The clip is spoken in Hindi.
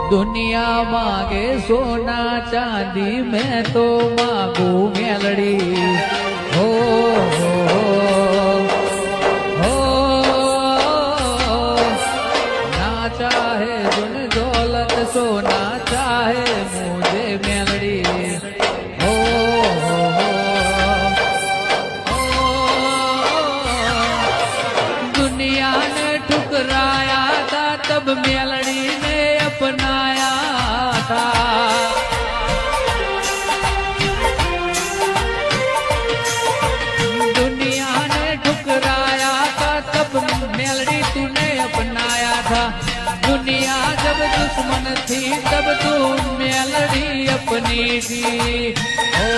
दुनिया मांगे सोना चांदी, मैं तो मांगू मेलड़ी। हो ना चाहे दुन दौलत सोना, चाहे मुझे मेलड़ी। हो दुनिया ने ठुकराया था, तब मेलड़ी ने अपनाया था। दुनिया ने ठुकराया था, तब मेलड़ी तूने अपनाया था। दुनिया जब दुश्मन थी, तब तू मेलड़ी अपनी थी। हो